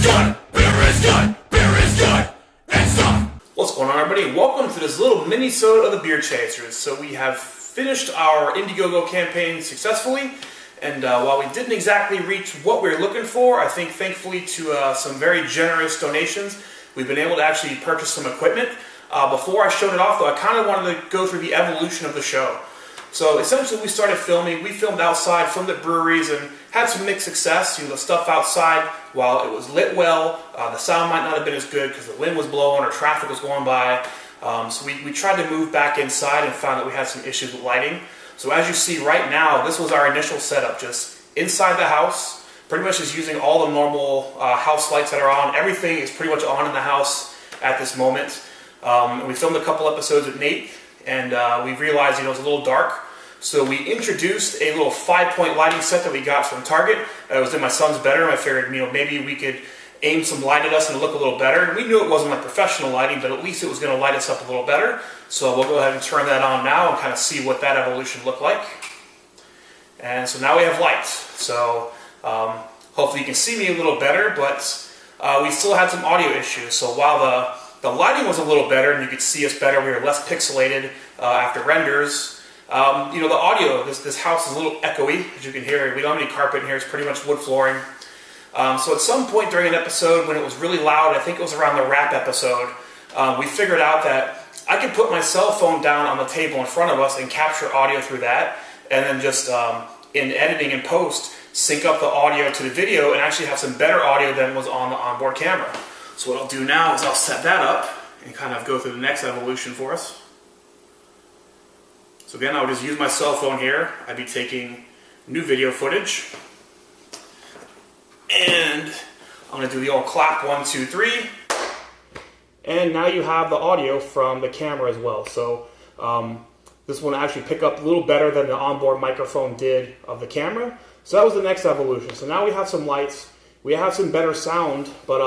good, beer is good, beer is good, and stop. What's going on, everybody? Welcome to this little mini-sode of the Beer Chasers. So we have finished our Indiegogo campaign successfully, and while we didn't exactly reach what we were looking for, I think thankfully to some very generous donations, we've been able to actually purchase some equipment. Before I showed it off, though, I kind of wanted to go through the evolution of the show. So essentially we started filming, we filmed outside, filmed at breweries, and had some mixed success. You know, the stuff outside, while it was lit well, the sound might not have been as good because the wind was blowing or traffic was going by. So we tried to move back inside and found that we had some issues with lighting. So as you see right now, this was our initial setup, just inside the house, pretty much just using all the normal house lights that are on. Everything is pretty much on in the house at this moment. We filmed a couple episodes with Nate, and we realized, you know, it was a little dark. So we introduced a little 5-point lighting set that we got from Target. It was in my son's bedroom. I figured, you know, maybe we could aim some light at us and look a little better. And we knew it wasn't like professional lighting, but at least it was going to light us up a little better. So we'll go ahead and turn that on now and kind of see what that evolution looked like. And so now we have light. So hopefully you can see me a little better, but we still had some audio issues. So while the lighting was a little better and you could see us better, we were less pixelated after renders. You know, the audio, this house is a little echoey, as you can hear. We don't have any carpet in here, it's pretty much wood flooring. So at some point during an episode when it was really loud, I think it was around the rap episode, we figured out that I could put my cell phone down on the table in front of us and capture audio through that, and then just in editing and post, sync up the audio to the video and actually have some better audio than was on the onboard camera. So what I'll do now is I'll set that up and kind of go through the next evolution for us. So again, I would just use my cell phone here. I'd be taking new video footage. And I'm going to do the old clap, 1, 2, 3. And now you have the audio from the camera as well. So this one actually pick up a little better than the onboard microphone did of the camera. So that was the next evolution. So now we have some lights. We have some better sound, but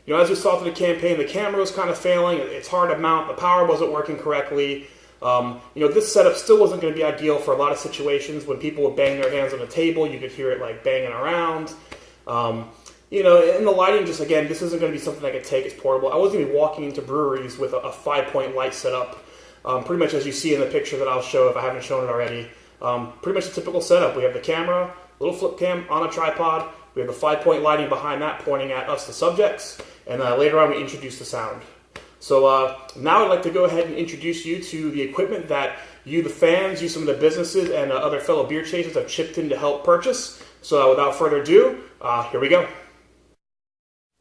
you know, as we saw through the campaign, the camera was kind of failing. It's hard to mount. The power wasn't working correctly. You know, this setup still wasn't going to be ideal for a lot of situations. When people would bang their hands on the table, you could hear it like banging around. You know, and the lighting, just again, this isn't going to be something I could take. It's portable. I wasn't even walking into breweries with a 5-point light set up. Pretty much as you see in the picture that I'll show if I haven't shown it already. Pretty much a typical setup. We have the camera, little flip cam on a tripod. We have the 5-point lighting behind that pointing at us, the subjects. And later on, we introduce the sound. So now I'd like to go ahead and introduce you to the equipment that you, the fans, you, some of the businesses, and other fellow beer chasers have chipped in to help purchase. So without further ado, here we go.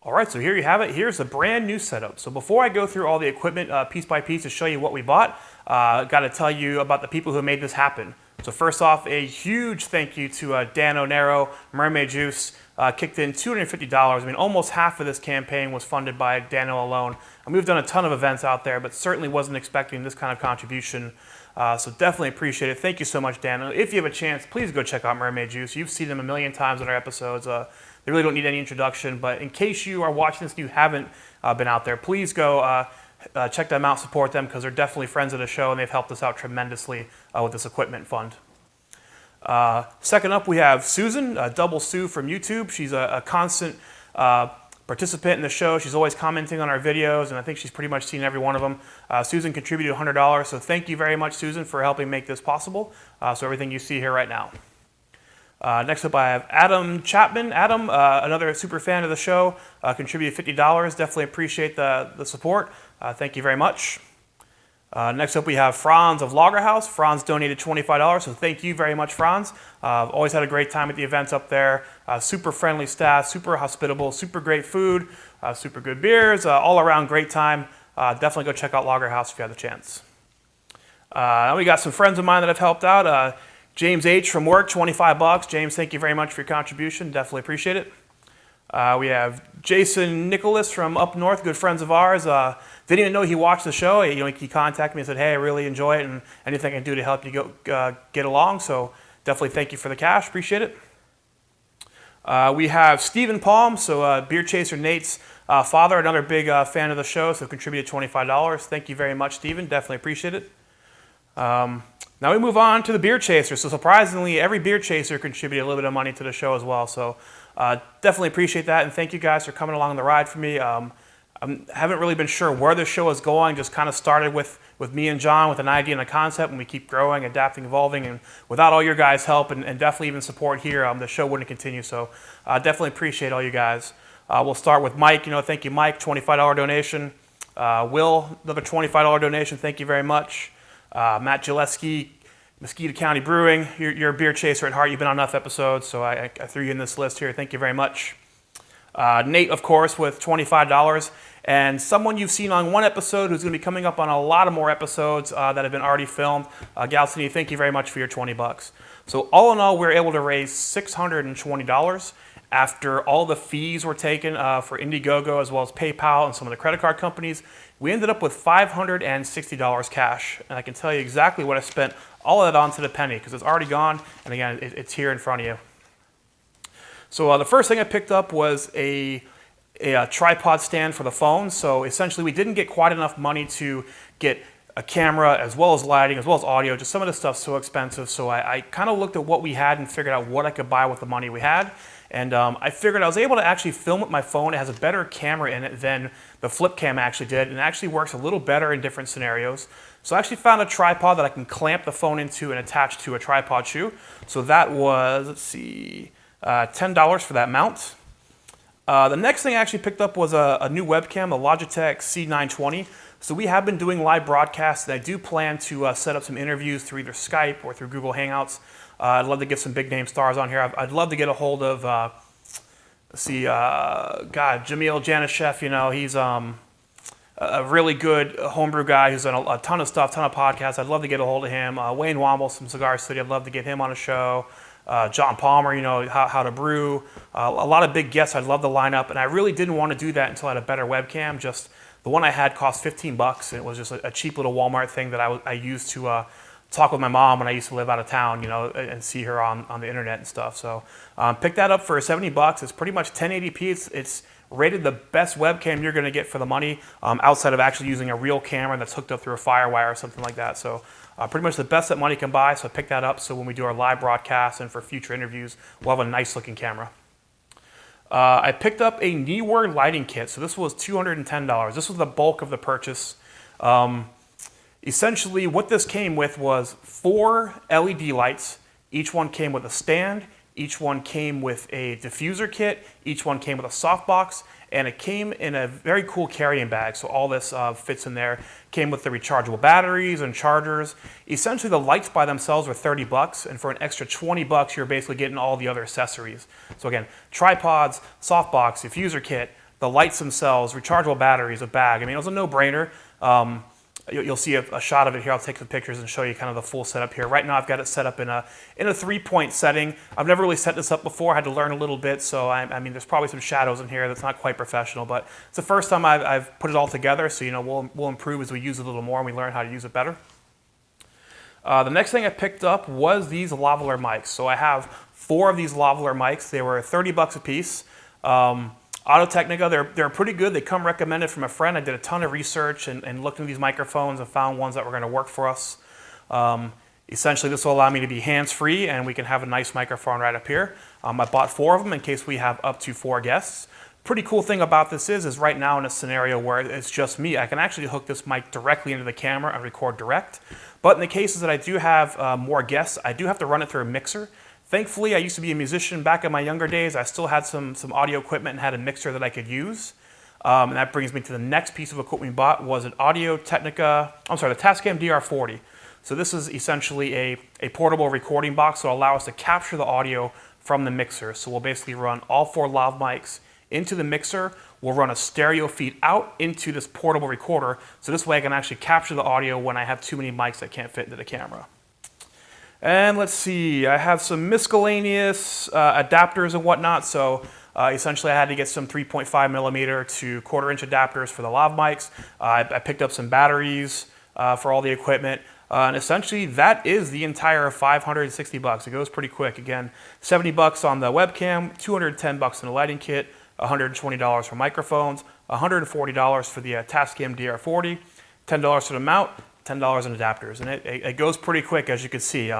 All right, so here you have it. Here's a brand new setup. So before I go through all the equipment piece by piece to show you what we bought, got to tell you about the people who made this happen. So first off, a huge thank you to Dan Onero, Mermaid Juice, kicked in $250. I mean, almost half of this campaign was funded by Daniel alone. And we've done a ton of events out there, but certainly wasn't expecting this kind of contribution. So definitely appreciate it. Thank you so much, Dan. If you have a chance, please go check out Mermaid Juice. You've seen them a million times in our episodes. They really don't need any introduction, but in case you are watching this and you haven't been out there, please go check them out, support them, because they're definitely friends of the show, and they've helped us out tremendously with this equipment fund. Second up, we have Susan, Double Sue from YouTube. She's a constant participant in the show. She's always commenting on our videos, and I think she's pretty much seen every one of them. Susan contributed $100, so thank you very much, Susan, for helping make this possible. So everything you see here right now. Next up, I have Adam Chapman. Adam, another super fan of the show, contributed $50. Definitely appreciate the support. Thank you very much. Next up, we have Franz of Lagerhouse. Franz donated $25, so thank you very much, Franz. I've always had a great time at the events up there. Super friendly staff, super hospitable, super great food, super good beers, all around great time. Definitely go check out Lagerhouse if you have the chance. Now we got some friends of mine that have helped out. James H. from work, $25. James, thank you very much for your contribution. Definitely appreciate it. We have Jason Nicholas from up north, good friends of ours. Didn't even know he watched the show. He contacted me and said, hey, I really enjoy it, and anything I can do to help you get along. So definitely thank you for the cash. Appreciate it. We have Stephen Palm, so Beer Chaser Nate's father, another big fan of the show, so contributed $25. Thank you very much, Stephen. Definitely appreciate it. Now we move on to the Beer Chaser. So surprisingly, every Beer Chaser contributed a little bit of money to the show as well. So definitely appreciate that, and thank you guys for coming along the ride for me. I haven't really been sure where the show is going. Just kind of started with me and John with an idea and a concept, and we keep growing, adapting, evolving, and without all your guys' help and definitely even support here, the show wouldn't continue. So definitely appreciate all you guys. We'll start with Mike. Thank you, Mike, $25 donation. Will, another $25 donation. Thank you very much. Matt Gillespie, Mosquito County Brewing. You're a beer chaser at heart. You've been on enough episodes, so I threw you in this list here. Thank you very much. Nate, of course, with $25. And someone you've seen on one episode who's going to be coming up on a lot of more episodes that have been already filmed. Galcini, thank you very much for your $20. So all in all, we were able to raise $620 after all the fees were taken for Indiegogo as well as PayPal and some of the credit card companies. We ended up with $560 cash. And I can tell you exactly what I spent all of that on to the penny because it's already gone. And again, it's here in front of you. So the first thing I picked up was a tripod stand for the phone. So essentially we didn't get quite enough money to get a camera as well as lighting as well as audio. Just some of the stuff's so expensive. So I kind of looked at what we had and figured out what I could buy with the money we had. And I figured I was able to actually film with my phone. It has a better camera in it than the flip cam actually did, and it actually works a little better in different scenarios. So I actually found a tripod that I can clamp the phone into and attach to a tripod shoe. So that was, let's see, $10 for that mount. The next thing I actually picked up was a new webcam, the Logitech C920. So we have been doing live broadcasts, and I do plan to set up some interviews through either Skype or through Google Hangouts. I'd love to get some big name stars on here. I'd love to get a hold of, Jamil Janishev. He's a really good homebrew guy who's done a ton of stuff, ton of podcasts. I'd love to get a hold of him. Wayne Womble from Cigar City. I'd love to get him on a show. John Palmer, how to brew. A lot of big guests I'd love to line up, and I really didn't want to do that until I had a better webcam. Just the one I had cost $15, and it was just a cheap little Walmart thing that I used to talk with my mom when I used to live out of town, and see her on the internet and stuff. So pick that up for $70. It's pretty much 1080p. It's rated the best webcam you're going to get for the money, outside of actually using a real camera that's hooked up through a FireWire or something like that. So pretty much the best that money can buy. So pick that up. So when we do our live broadcasts and for future interviews, we'll have a nice looking camera. I picked up a Neewer lighting kit. So this was $210. This was the bulk of the purchase. Essentially, what this came with was 4 LED lights. Each one came with a stand. Each one came with a diffuser kit. Each one came with a softbox. And it came in a very cool carrying bag. So all this fits in there. Came with the rechargeable batteries and chargers. Essentially, the lights by themselves were $30. And for an extra $20, you're basically getting all the other accessories. So again, tripods, softbox, diffuser kit, the lights themselves, rechargeable batteries, a bag. I mean, it was a no-brainer. You'll see a shot of it here. I'll take some pictures and show you kind of the full setup here. Right now I've got it set up in a 3-point setting. I've never really set this up before. I had to learn a little bit, so I mean there's probably some shadows in here that's not quite professional, but it's the first time I've put it all together, so we'll improve as we use it a little more and we learn how to use it better. The next thing I picked up was these lavalier mics. So I have 4 of these lavalier mics. They were $30 a piece. Audio Technica, they're pretty good. They come recommended from a friend. I did a ton of research and looked into these microphones and found ones that were going to work for us. Essentially, this will allow me to be hands-free, and we can have a nice microphone right up here. I bought 4 of them in case we have up to 4 guests. Pretty cool thing about this is right now in a scenario where it's just me, I can actually hook this mic directly into the camera and record direct. But in the cases that I do have more guests, I do have to run it through a mixer. Thankfully, I used to be a musician back in my younger days. I still had some audio equipment and had a mixer that I could use. And that brings me to the next piece of equipment we bought was an Audio Technica, the Tascam DR40. So this is essentially a portable recording box that will allow us to capture the audio from the mixer. So we'll basically run all 4 lav mics into the mixer. We'll run a stereo feed out into this portable recorder. So this way I can actually capture the audio when I have too many mics that can't fit into the camera. And let's see, I have some miscellaneous adapters and whatnot. So essentially I had to get some 3.5 millimeter to 1/4 inch adapters for the lav mics. I picked up some batteries for all the equipment. And essentially that is the entire $560. It goes pretty quick. Again, $70 on the webcam, $210 in the lighting kit, $120 for microphones, $140 for the Tascam DR40, $10 for the mount, $10 in adapters, and it goes pretty quick, as you can see.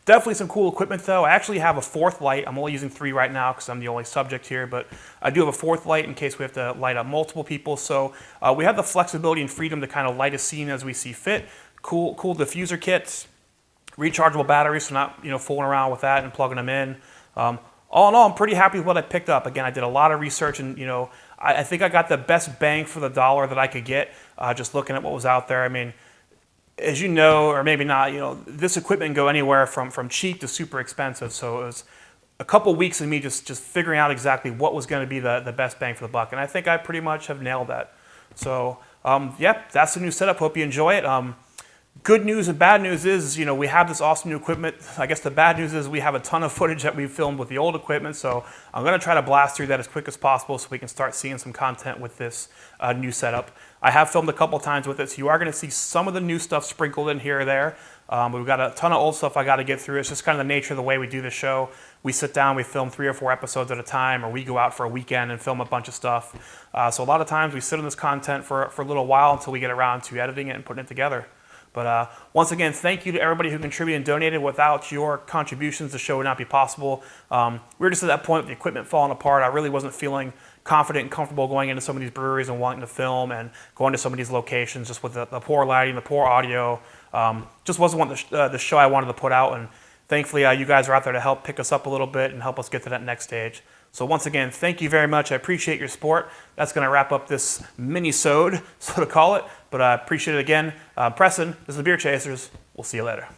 Definitely some cool equipment though. I actually have a fourth light. I'm only using 3 right now because I'm the only subject here, but I do have a fourth light in case we have to light up multiple people. So we have the flexibility and freedom to kind of light a scene as we see fit. Cool diffuser kits, rechargeable batteries, so not fooling around with that and plugging them in. All in all, I'm pretty happy with what I picked up. Again, I did a lot of research, and I think I got the best bang for the dollar that I could get just looking at what was out there. I mean, as you know, or maybe not, this equipment can go anywhere from cheap to super expensive. So it was a couple weeks of me just figuring out exactly what was going to be the best bang for the buck, and I think I pretty much have nailed that. So, yep, that's the new setup. Hope you enjoy it. Good news and bad news is, we have this awesome new equipment. I guess the bad news is we have a ton of footage that we filmed with the old equipment, so I'm going to try to blast through that as quick as possible so we can start seeing some content with this new setup. I have filmed a couple times with it, so you are going to see some of the new stuff sprinkled in here or there. We've got a ton of old stuff I got to get through. It's just kind of the nature of the way we do the show. We sit down, we film 3 or 4 episodes at a time, or we go out for a weekend and film a bunch of stuff. So a lot of times we sit on this content for a little while until we get around to editing it and putting it together. But once again, thank you to everybody who contributed and donated. Without your contributions, the show would not be possible. We were just at that point with the equipment falling apart. I really wasn't feeling confident and comfortable going into some of these breweries and wanting to film and going to some of these locations just with the poor lighting, the poor audio. Just wasn't the show I wanted to put out. And thankfully, you guys are out there to help pick us up a little bit and help us get to that next stage. So once again, thank you very much. I appreciate your support. That's going to wrap up this mini-sode, so to call it. But I appreciate it again. Preston, this is the Beer Chasers. We'll see you later.